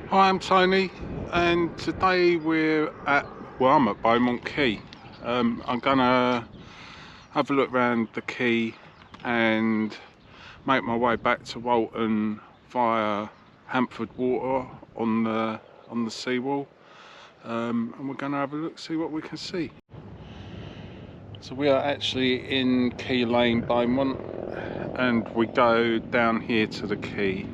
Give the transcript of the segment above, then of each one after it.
Hi, I'm Tony, and today I'm at Beaumont Quay. I'm gonna have a look around the quay and make my way back to Walton via Hamford water on the seawall, and we're gonna have a look, see what we can see. So we are actually in Quay Lane, Beaumont, and we go down here to the quay.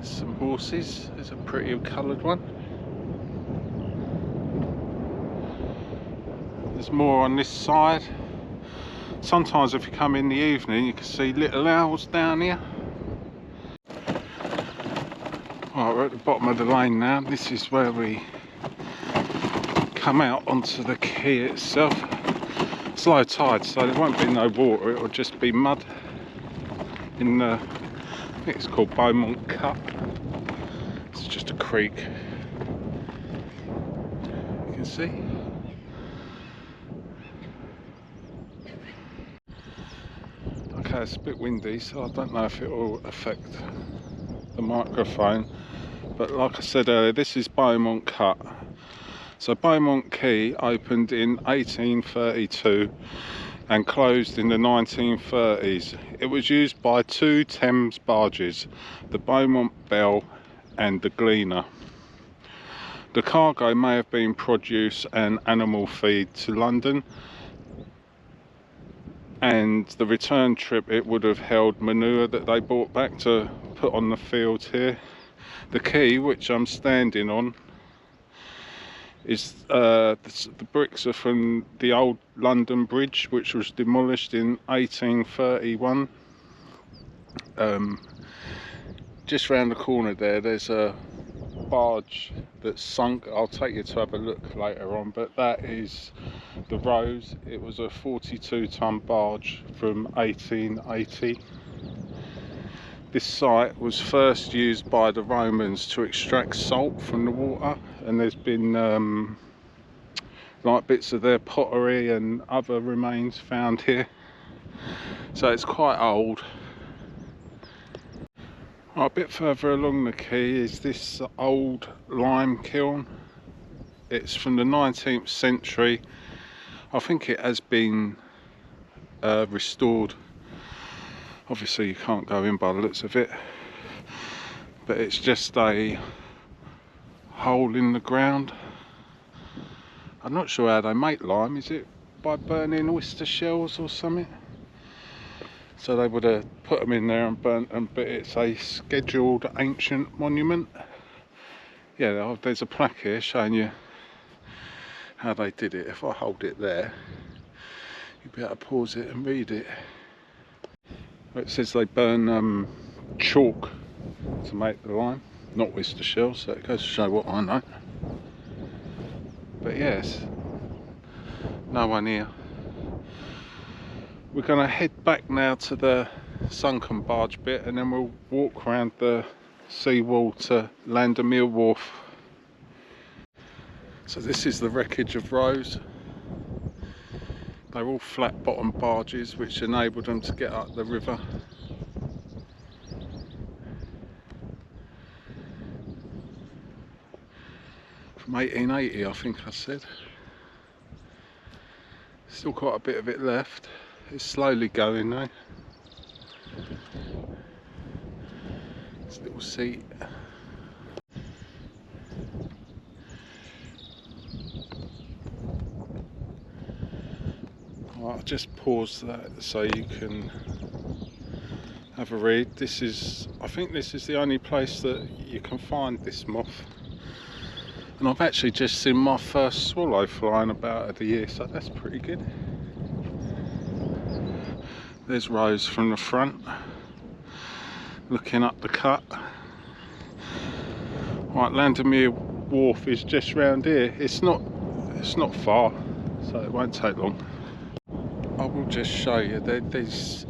Some horses. There's a pretty coloured one. There's more on this side. Sometimes if you come in the evening you can see little owls down here. Right, we're at the bottom of the lane now. This is where we come out onto the quay itself. It's low tide, so there won't be no water, it'll just be mud in the, I think it's called Beaumont Cut. It's just a creek, you can see. Okay, it's a bit windy, so I don't know if it will affect the microphone, but like I said earlier, this is Beaumont Cut. So Beaumont Quay opened in 1832 and closed in the 1930s. It was used by two Thames barges, the Beaumont Belle and the Gleaner. The cargo may have been produce and animal feed to London, and the return trip it would have held manure that they brought back to put on the fields here. The quay, which I'm standing on, is the bricks are from the old London Bridge, which was demolished in 1831. Just round the corner there's a barge that's sunk. I'll take you to have a look later on, but that is the Rose. It was a 42-ton barge from 1880. This site was first used by the Romans to extract salt from the water, and there's been like bits of their pottery and other remains found here, so it's quite old. Right, a bit further along the quay is this old lime kiln. It's from the 19th century. I think it has been restored. Obviously you can't go in by the looks of it, but it's just a hole in the ground. I'm not sure how they make lime. Is it by burning oyster shells or something? So they would have put them in there and burnt them, but it's a scheduled ancient monument. Yeah, there's a plaque here showing you how they did it. If I hold it there, you'll be able to pause it and read it. It says they burn chalk to make the lime, not oyster shells, so it goes to show what I know. But yes, no one here. We're going to head back now to the sunken barge bit, and then we'll walk around the seawall to Landermere Wharf. So this is the wreckage of Rose. They're all flat bottom barges which enabled them to get up the river. From 1880, I think I said. Still quite a bit of it left. It's slowly going though. This little seat. I'll just pause that so you can have a read. I think this is the only place that you can find this moth. And I've actually just seen my first swallow flying about of the year, so that's pretty good. There's Rose from the front, looking up the cut. Right, Landermere Wharf is just round here. It's not far, so it won't take long. I will just show you. There's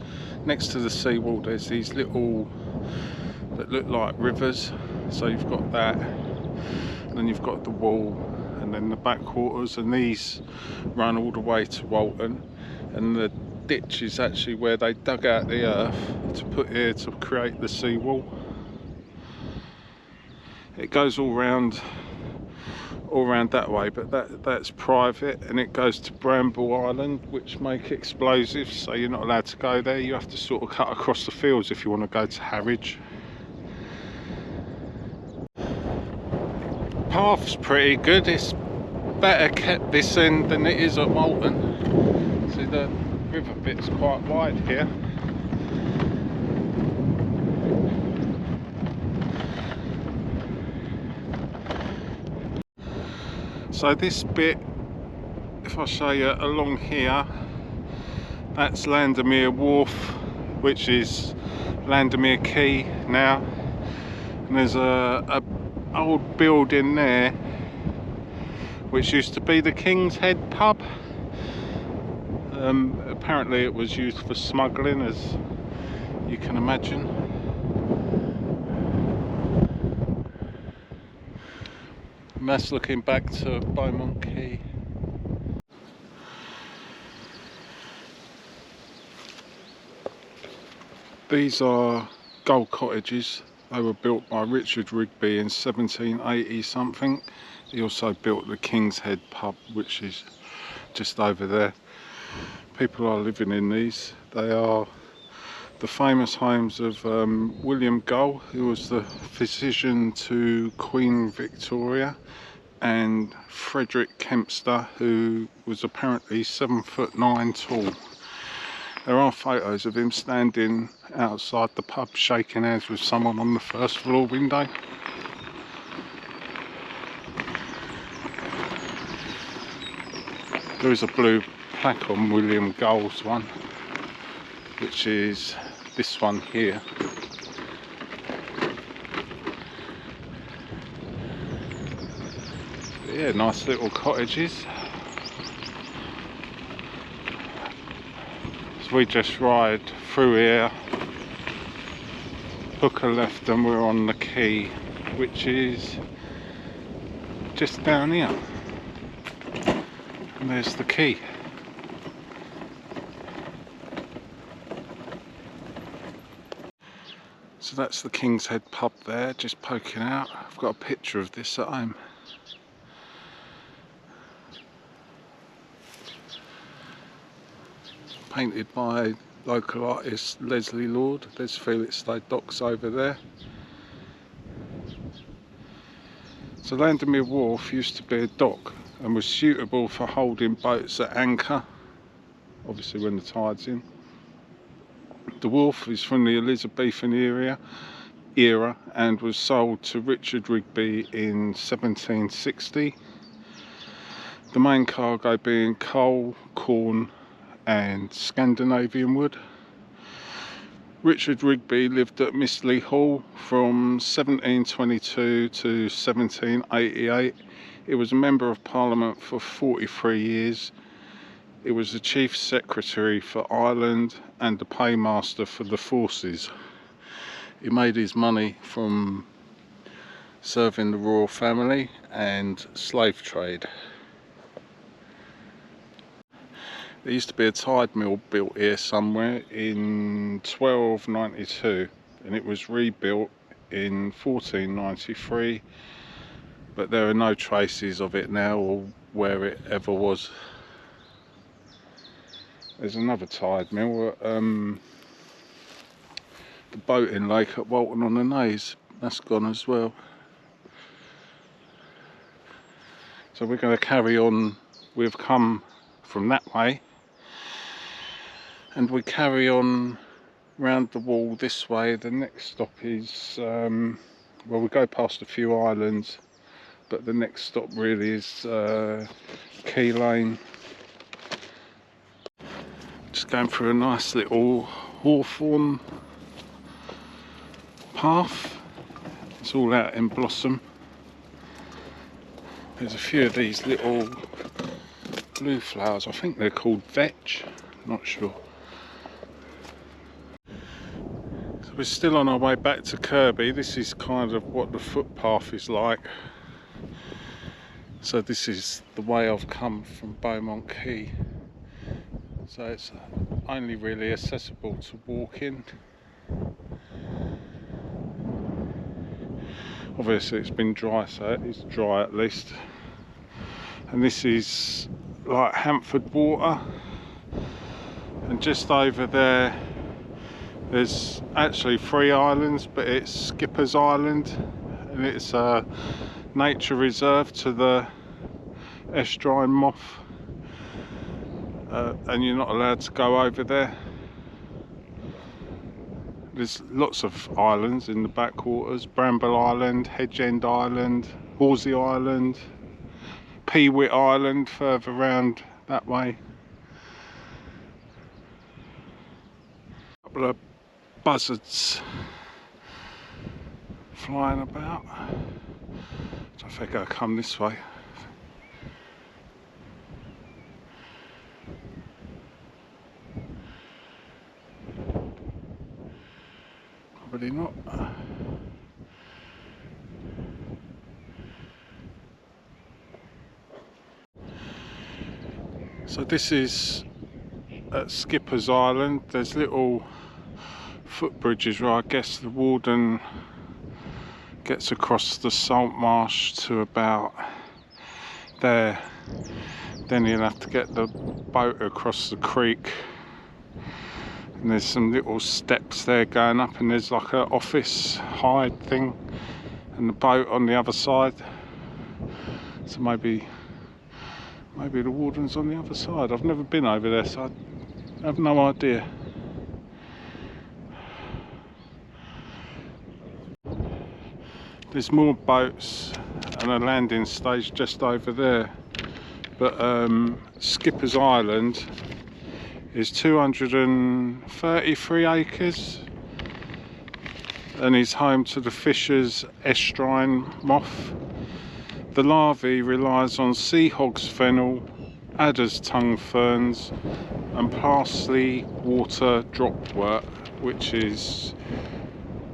next to the seawall. There's these little that look like rivers. So you've got that, and then you've got the wall, and then the backwaters, and these run all the way to Walton. And the ditch is actually where they dug out the earth to put here to create the seawall. It goes all round that way, but that's private, and it goes to Bramble Island, which make explosives, so you're not allowed to go there. You have to sort of cut across the fields if you want to go to Harwich. Path's pretty good. It's better kept this end than it is at Walton. See, the river bit's quite wide here. So this bit, if I show you along here, that's Landermere Wharf, which is Landermere Quay now, and there's a old building there which used to be the King's Head pub. Apparently it was used for smuggling, as you can imagine. And that's looking back to Beaumont Quay. These are gold cottages. They were built by Richard Rigby in 1780 something. He also built the King's Head pub, which is just over there. People are living in these. They are the famous homes of William Gull, who was the physician to Queen Victoria, and Frederick Kempster, who was apparently 7'9" tall. There are photos of him standing outside the pub shaking hands with someone on the first floor window. There is a blue plaque on William Gull's one, which is this one here. But yeah, nice little cottages. So we just ride through here, hook a left, and we're on the quay, which is just down here. And there's the quay. So that's the King's Head pub there, just poking out. I've got a picture of this at home. Painted by local artist Leslie Lord. There's Felixstowe Docks over there. So Landermere Wharf used to be a dock and was suitable for holding boats at anchor, obviously when the tide's in. The wharf is from the Elizabethan era and was sold to Richard Rigby in 1760. The main cargo being coal, corn and Scandinavian wood. Richard Rigby lived at Mistley Hall from 1722 to 1788. He was a Member of Parliament for 43 years. He was the Chief Secretary for Ireland and the Paymaster for the Forces. He made his money from serving the royal family and slave trade. There used to be a tide mill built here somewhere in 1292, and it was rebuilt in 1493, but there are no traces of it now or where it ever was. There's another tide mill at the boating lake at Walton on the Naze. That's gone as well. So we're going to carry on. We've come from that way, and we carry on round the wall this way. The next stop is, well, we go past a few islands, but the next stop really is Quay Lane. Just going through a nice little hawthorn path. It's all out in blossom. There's a few of these little blue flowers. I think they're called vetch, not sure. So we're still on our way back to Kirby. This is kind of what the footpath is like. So this is the way I've come from Beaumont Quay. So it's only really accessible to walking. Obviously it's been dry, so it is dry at least. And this is like Hamford water, and just over there there's actually 3 islands, but it's Skipper's Island, and it's a nature reserve to the estuarine moth, and you're not allowed to go over there. There's lots of islands in the backwaters: Bramble Island, Hedge End Island, Horsey Island, Peewit Island further round that way. A couple of buzzards flying about. So I think I'll come this way. Probably not. So this is at Skipper's Island. There's little footbridges where I guess the warden gets across the salt marsh to about there. Then you'll have to get the boat across the creek. And there's some little steps there going up, and there's like an office hide thing, and the boat on the other side. So maybe the warden's on the other side. I've never been over there, so I have no idea. There's more boats and a landing stage just over there. But Skipper's Island is 233 acres and is home to the fisher's estuarine moth. The larvae relies on sea hog's fennel, adder's tongue ferns and parsley water dropwort, which is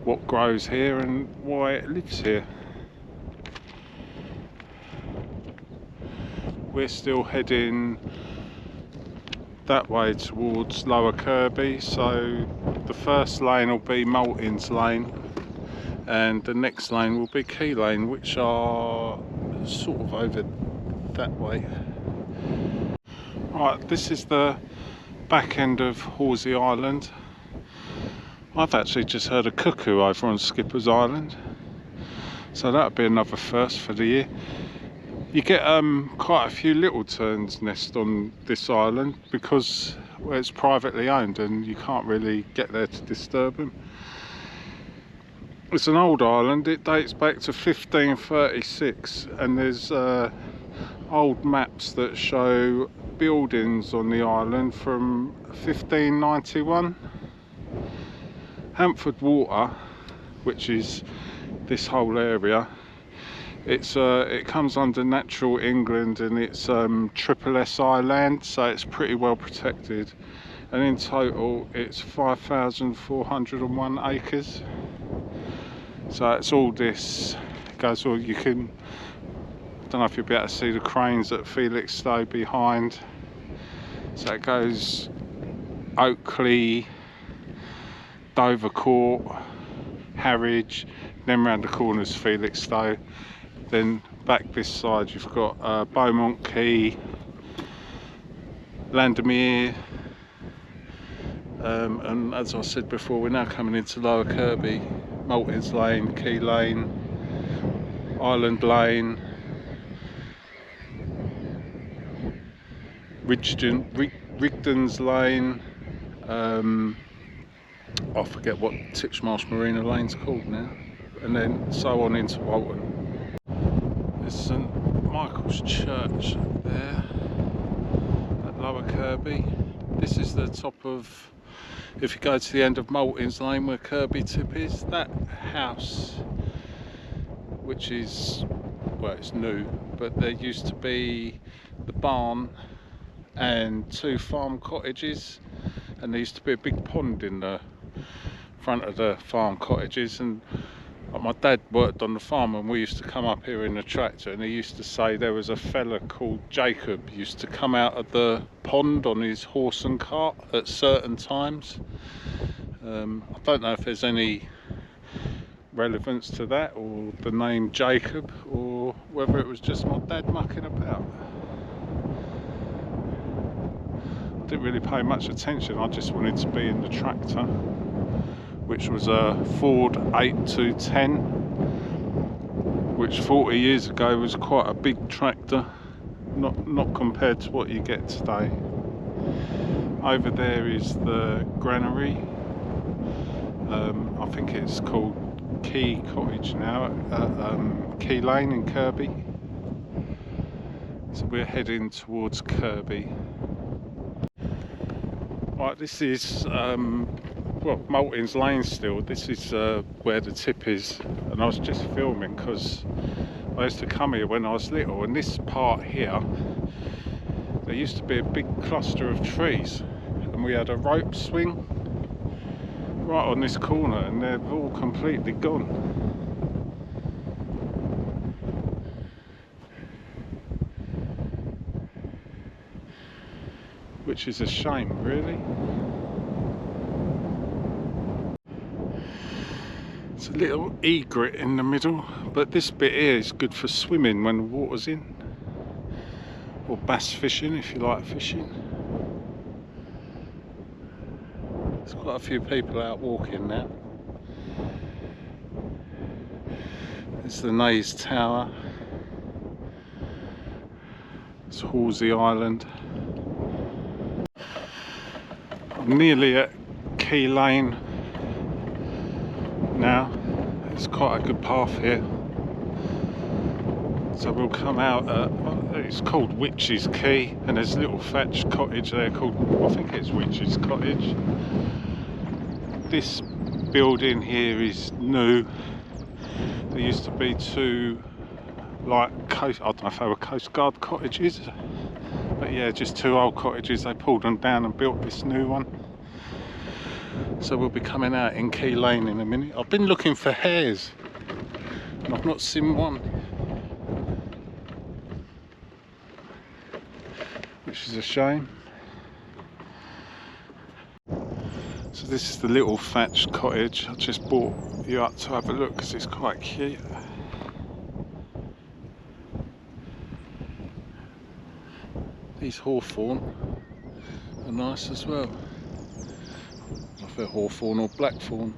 what grows here and why it lives here. We're still heading that way towards Lower Kirby, so the first lane will be Maltin's Lane and the next lane will be Quay Lane, which are sort of over that way. Right, this is the back end of Horsey Island. I've actually just heard a cuckoo over on Skipper's Island, so that'll be another first for the year. You get quite a few little terns nest on this island because it's privately owned and you can't really get there to disturb them. It's an old island. It dates back to 1536, and there's old maps that show buildings on the island from 1591. Hamford water, which is this whole area, it comes under Natural England, and it's Triple SI land, so it's pretty well protected, and in total it's 5,401 acres. So it's all this. It goes all, you can, I don't know if you'll be able to see the cranes at Felixstowe behind. So it goes Oakley, Dovercourt, Harwich, then round the corners Felixstowe. Then back this side you've got Beaumont, Quay, Landermere, and as I said before, we're now coming into Lower Kirby, Maltin's Lane, Quay Lane, Island Lane, Rigdon's Lane, I forget what Titchmarsh Marina Lane's called now, and then so on into Walton. There's St Michael's Church there at Lower Kirby. This is the top of, if you go to the end of Maltin's Lane where Kirby Tip is, that house, which is, well, it's new, but there used to be the barn and 2 farm cottages, and there used to be a big pond in the front of the farm cottages. And my dad worked on the farm and we used to come up here in the tractor, and he used to say there was a fella called Jacob used to come out of the pond on his horse and cart at certain times. I don't know if there's any relevance to that, or the name Jacob, or whether it was just my dad mucking about. I didn't really pay much attention. I just wanted to be in the tractor, which was a Ford 8210, which 40 years ago was quite a big tractor, not compared to what you get today. Over there is the granary. I think it's called Quay Cottage now, at Quay Lane in Kirby. So we're heading towards Kirby. Right, this is well, Malton's Lane still. This is where the tip is, and I was just filming because I used to come here when I was little, and this part here, there used to be a big cluster of trees, and we had a rope swing right on this corner, and they've all completely gone. Which is a shame, really. It's a little egret in the middle, but this bit here is good for swimming when the water's in, or bass fishing if you like fishing. There's quite a few people out walking now. There's the Naze Tower. It's Halsey Island. I'm nearly at Quay Lane now. It's quite a good path here. So we'll come out at, it's called Witch's Quay, and there's a little thatched cottage there called, I think it's Witch's Cottage. This building here is new. There used to be two, like, I don't know if they were Coast Guard cottages, but yeah, just two old cottages. They pulled them down and built this new one. So we'll be coming out in Quay Lane in a minute. I've been looking for hares and I've not seen one, which is a shame. So this is the little thatched cottage. I just brought you up to have a look because it's quite cute. These hawthorn are nice as well. If they're hawthorn or blackthorn.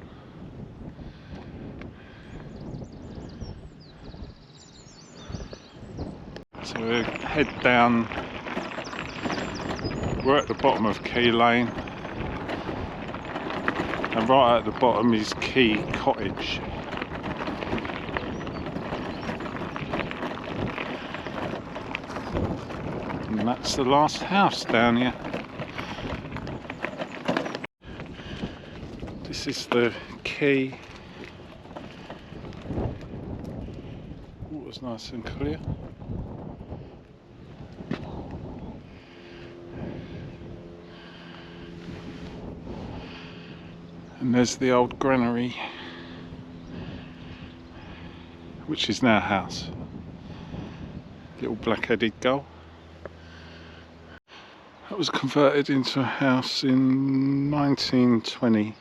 So we'll head down. We're at the bottom of Quay Lane, and right at the bottom is Quay Cottage. And that's the last house down here. This is the quay. Water's nice and clear. And there's the old granary, which is now a house. Little black-headed gull. That was converted into a house in 1920.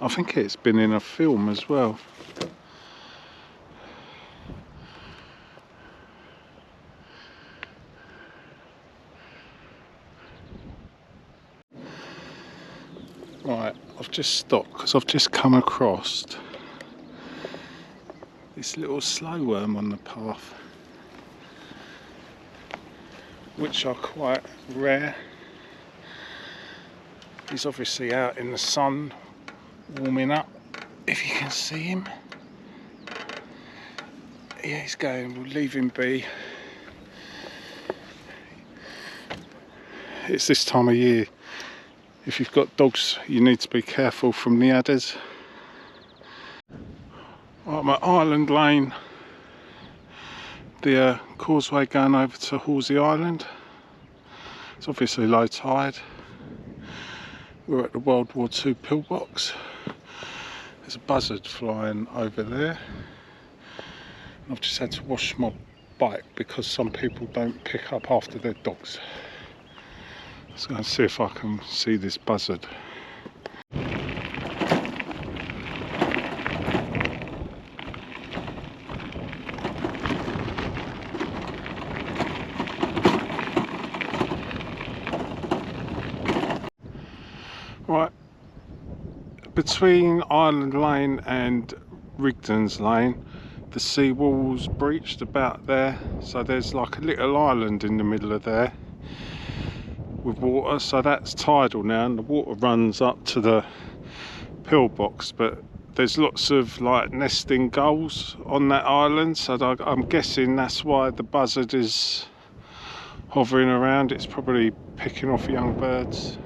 I think it's been in a film as well. Right, I've just stopped because I've just come across this little slow worm on the path, which are quite rare. He's obviously out in the sun warming up, if you can see him. Yeah, he's going, we'll leave him be. It's this time of year. If you've got dogs, you need to be careful from the adders. I'm at Island Lane, the causeway going over to Halsey Island. It's obviously low tide. We're at the World War II pillbox. There's a buzzard flying over there. I've just had to wash my bike because some people don't pick up after their dogs. Let's go and see if I can see this buzzard. between Island Lane and Rigdon's Lane, the seawall's breached about there, so there's like a little island in the middle of there with water, so that's tidal now and the water runs up to the pillbox, but there's lots of like nesting gulls on that island, so I'm guessing that's why the buzzard is hovering around. It's probably picking off young birds.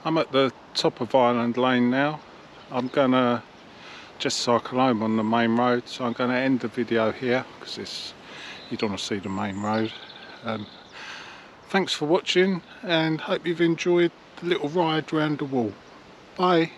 I'm at the top of Island Lane now. I'm gonna just cycle home on the main road, so I'm gonna end the video here because you don't want to see the main road. Thanks for watching and hope you've enjoyed the little ride round the wall. Bye.